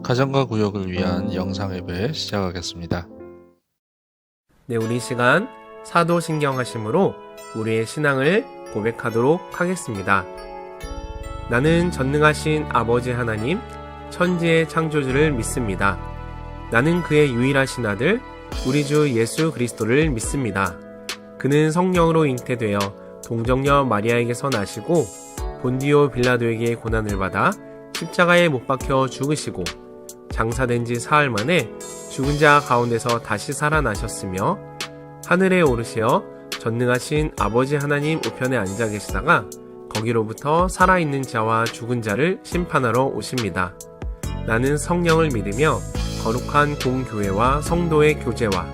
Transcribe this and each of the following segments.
가정과 구역을 위한 영상 예배 시작하겠습니다. 네, 우리 시간 사도신경 하심으로 우리의 신앙을 고백하도록 하겠습니다. 나는 전능하신 아버지 하나님, 천지의 창조주를 믿습니다. 나는 그의 유일하신 아들, 우리 주 예수 그리스도를 믿습니다. 그는 성령으로 잉태되어 동정녀 마리아에게서 나시고 본디오 빌라도에게 고난을 받아 십자가에 못 박혀 죽으시고 장사된 지 사흘 만에 죽은 자 가운데서 다시 살아나셨으며 하늘에 오르시어 전능하신 아버지 하나님 우편에 앉아 계시다가 거기로부터 살아있는 자와 죽은 자를 심판하러 오십니다. 나는 성령을 믿으며 거룩한 공교회와 성도의 교제와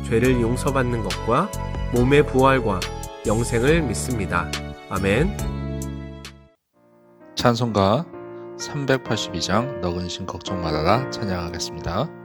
죄를 용서받는 것과 몸의 부활과 영생을 믿습니다. 아멘. 찬송가 382장 너근 심 걱정 말아라 찬양하겠습니다.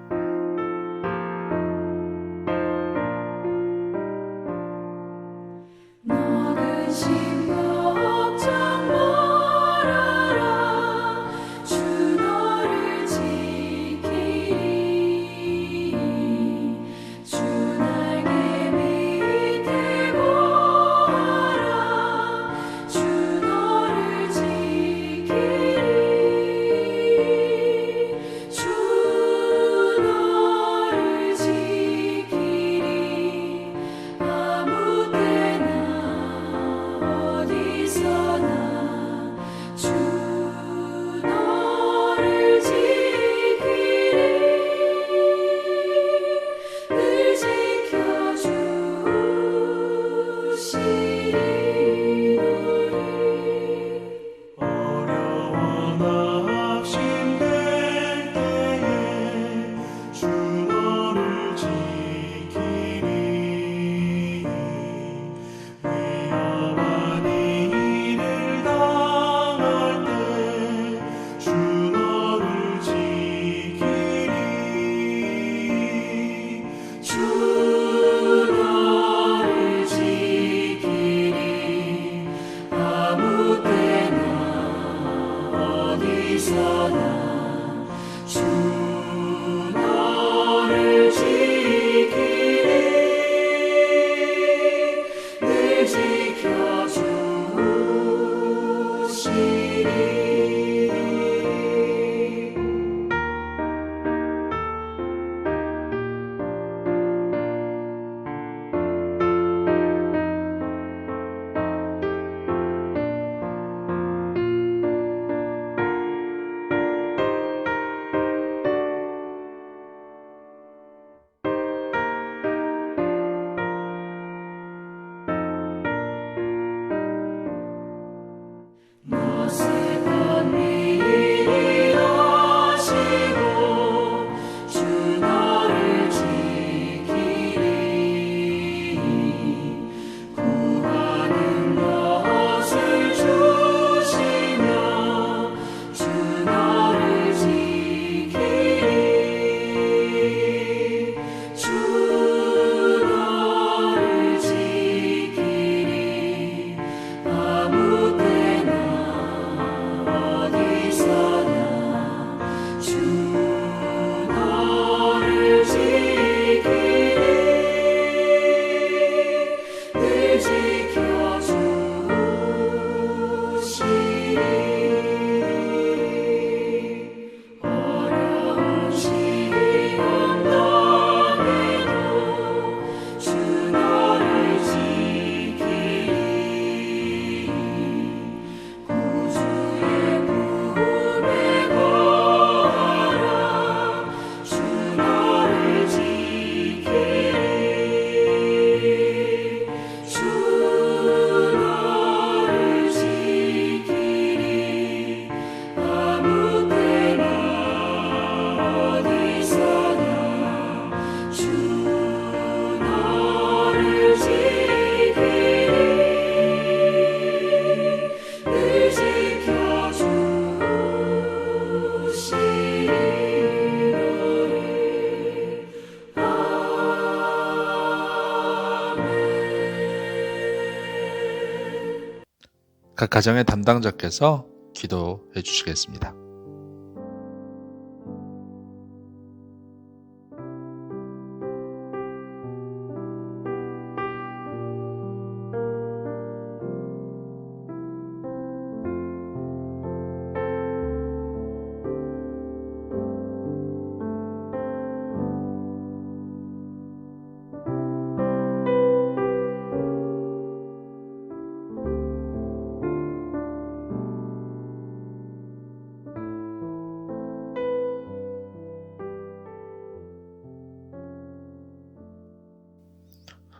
각 가정의 담당자께서 기도해 주시겠습니다.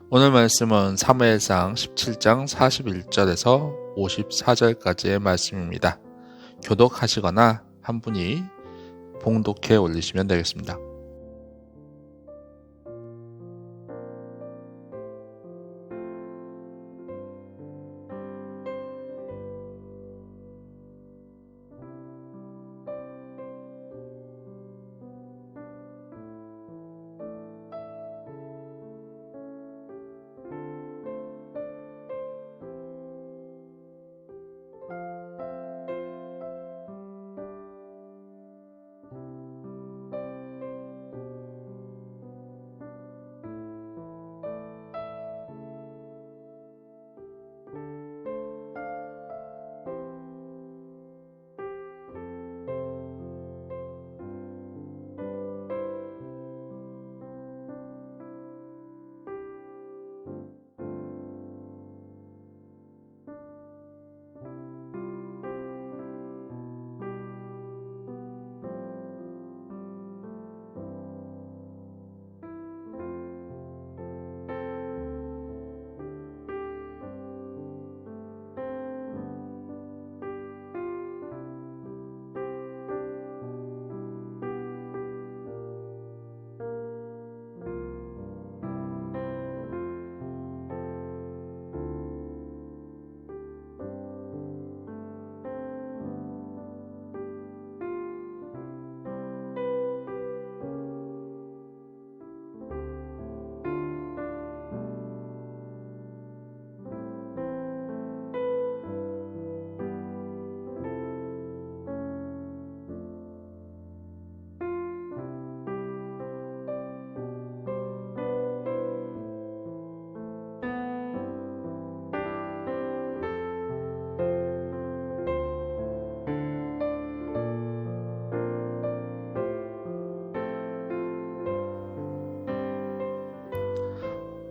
오늘 말씀은 사무엘상 17장 41절에서 54절까지의 말씀입니다. 교독하시거나 한 분이 봉독해 올리시면 되겠습니다.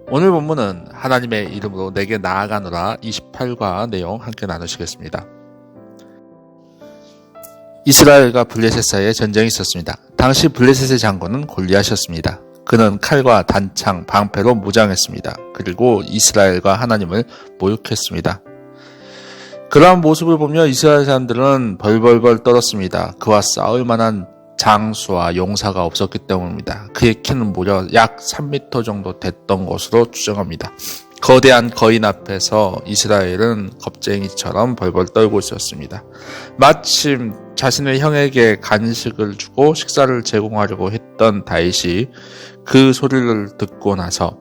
오늘 본문은 하나님의 이름으로 내게 나아가노라 28과 내용 함께 나누시겠습니다. 이스라엘과 블레셋 사이에 전쟁이 있었습니다. 당시 블레셋의 장군은 골리앗이었습니다. 그는 칼과 단창, 방패로 무장했습니다. 그리고 이스라엘과 하나님을 모욕했습니다. 그러한 모습을 보며 이스라엘 사람들은 벌벌벌 떨었습니다. 그와 싸울 만한 장수와 용사가 없었기 때문입니다. 그의 키는 무려 약 3m 정도 됐던 것으로 추정합니다. 거대한 거인 앞에서 이스라엘은 겁쟁이처럼 벌벌 떨고 있었습니다. 마침 자신의 형에게 간식을 주고 식사를 제공하려고 했던 다윗이 그 소리를 듣고 나서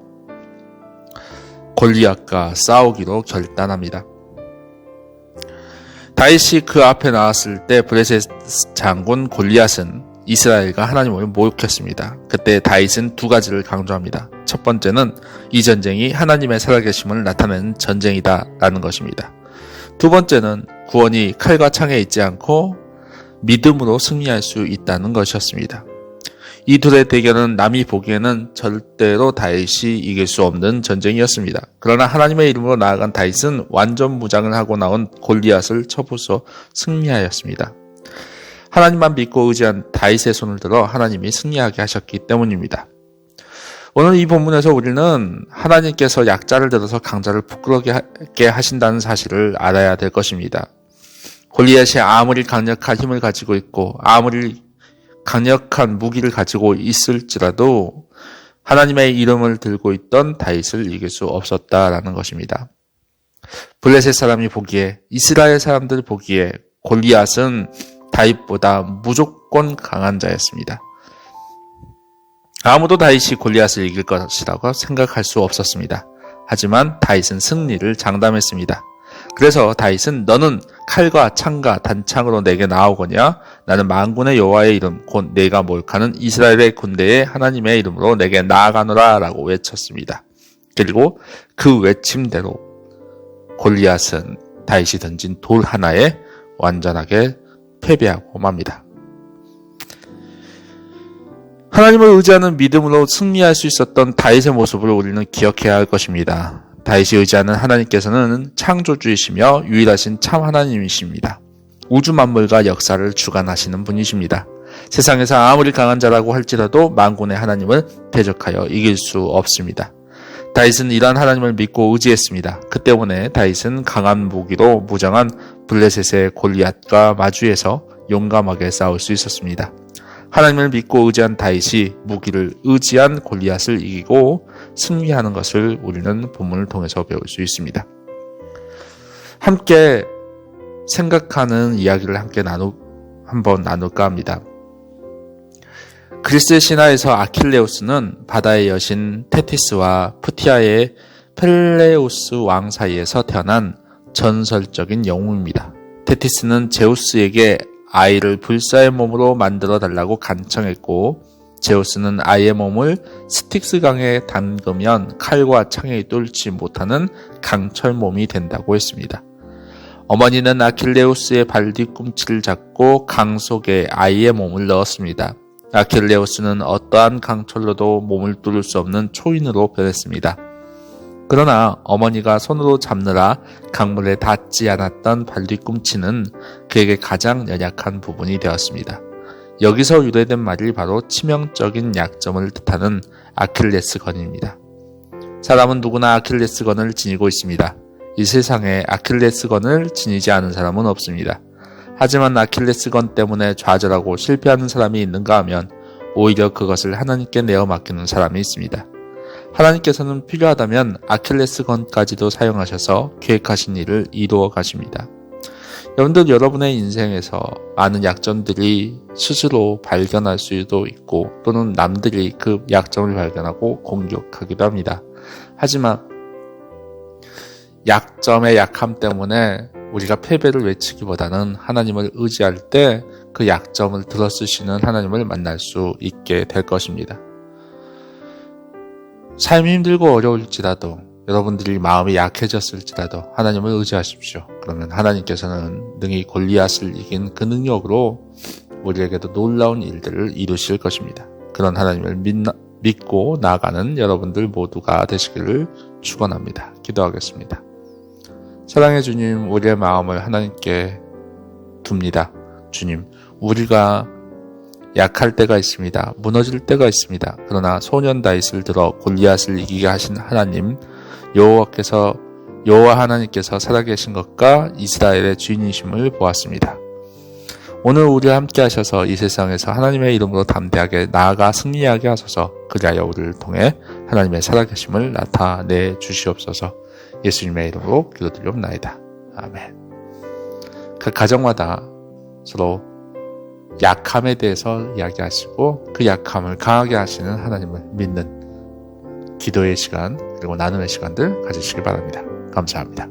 골리앗과 싸우기로 결단합니다. 다윗이 그 앞에 나왔을 때 블레셋 장군 골리앗은 이스라엘과 하나님을 모욕했습니다. 그때 다윗은 두 가지를 강조합니다. 첫 번째는 이 전쟁이 하나님의 살아계심을 나타내는 전쟁이다 라는 것입니다. 두 번째는 구원이 칼과 창에 있지 않고 믿음으로 승리할 수 있다는 것이었습니다. 이 둘의 대결은 남이 보기에는 절대로 다윗이 이길 수 없는 전쟁이었습니다. 그러나 하나님의 이름으로 나아간 다윗은 완전 무장을 하고 나온 골리앗을 쳐부숴 승리하였습니다. 하나님만 믿고 의지한 다윗의 손을 들어 하나님이 승리하게 하셨기 때문입니다. 오늘 이 본문에서 우리는 하나님께서 약자를 들어서 강자를 부끄럽게 하신다는 사실을 알아야 될 것입니다. 골리앗이 아무리 강력한 힘을 가지고 있고 아무리 강력한 무기를 가지고 있을지라도 하나님의 이름을 들고 있던 다윗을 이길 수 없었다라는 것입니다. 블레셋 사람이 보기에, 이스라엘 사람들 보기에 골리앗은 다윗보다 무조건 강한 자였습니다. 아무도 다윗이 골리앗을 이길 것이라고 생각할 수 없었습니다. 하지만 다윗은 승리를 장담했습니다. 그래서 다윗은 너는 칼과 창과 단창으로 내게 나오거냐? 나는 만군의 여호와의 이름 곧 내가 몰카는 이스라엘의 군대의 하나님의 이름으로 내게 나아가노라 라고 외쳤습니다. 그리고 그 외침대로 골리앗은 다윗이 던진 돌 하나에 완전하게 패배하고 맙니다. 하나님을 의지하는 믿음으로 승리할 수 있었던 다윗의 모습을 우리는 기억해야 할 것입니다. 다윗이 의지하는 하나님께서는 창조주이시며 유일하신 참 하나님이십니다. 우주 만물과 역사를 주관하시는 분이십니다. 세상에서 아무리 강한 자라고 할지라도 만군의 하나님을 대적하여 이길 수 없습니다. 다윗은 이러한 하나님을 믿고 의지했습니다. 그 때문에 다윗은 강한 무기로 무장한 블레셋의 골리앗과 마주해서 용감하게 싸울 수 있었습니다. 하나님을 믿고 의지한 다윗이 무기를 의지한 골리앗을 이기고 승리하는 것을 우리는 본문을 통해서 배울 수 있습니다. 함께 생각하는 이야기를 한번 나눌까 합니다. 그리스 신화에서 아킬레우스는 바다의 여신 테티스와 푸티아의 펠레우스 왕 사이에서 태어난 전설적인 영웅입니다. 테티스는 제우스에게 아이를 불사의 몸으로 만들어 달라고 간청했고, 제우스는 아이의 몸을 스틱스 강에 담그면 칼과 창에 뚫지 못하는 강철 몸이 된다고 했습니다. 어머니는 아킬레우스의 발 뒤꿈치를 잡고 강 속에 아이의 몸을 넣었습니다. 아킬레우스는 어떠한 강철로도 몸을 뚫을 수 없는 초인으로 변했습니다. 그러나 어머니가 손으로 잡느라 강물에 닿지 않았던 발 뒤꿈치는 그에게 가장 연약한 부분이 되었습니다. 여기서 유래된 말이 바로 치명적인 약점을 뜻하는 아킬레스건입니다. 사람은 누구나 아킬레스건을 지니고 있습니다. 이 세상에 아킬레스건을 지니지 않은 사람은 없습니다. 하지만 아킬레스건 때문에 좌절하고 실패하는 사람이 있는가 하면 오히려 그것을 하나님께 내어 맡기는 사람이 있습니다. 하나님께서는 필요하다면 아킬레스건까지도 사용하셔서 계획하신 일을 이루어 가십니다. 여러분들, 여러분의 인생에서 많은 약점들이 스스로 발견할 수도 있고 또는 남들이 그 약점을 발견하고 공격하기도 합니다. 하지만 약점의 약함 때문에 우리가 패배를 외치기보다는 하나님을 의지할 때 그 약점을 들어쓰시는 하나님을 만날 수 있게 될 것입니다. 삶이 힘들고 어려울지라도, 여러분들이 마음이 약해졌을지라도 하나님을 의지하십시오. 그러면 하나님께서는 능히 골리앗을 이긴 그 능력으로 우리에게도 놀라운 일들을 이루실 것입니다. 그런 하나님을 믿고 나아가는 여러분들 모두가 되시기를 축원합니다. 기도하겠습니다. 사랑의 주님, 우리의 마음을 하나님께 둡니다. 주님, 우리가 약할 때가 있습니다. 무너질 때가 있습니다. 그러나 소년 다윗을 들어 골리앗을 이기게 하신 하나님, 여호와 하나님께서 살아계신 것과 이스라엘의 주인이심을 보았습니다. 오늘 우리와 함께 하셔서 이 세상에서 하나님의 이름으로 담대하게 나아가 승리하게 하소서. 그리하여 우리를 통해 하나님의 살아계심을 나타내 주시옵소서. 예수님의 이름으로 기도드리옵나이다. 아멘. 그 가정마다 서로 약함에 대해서 이야기하시고 그 약함을 강하게 하시는 하나님을 믿는 기도의 시간 그리고 나눔의 시간들 가지시기 바랍니다. 감사합니다.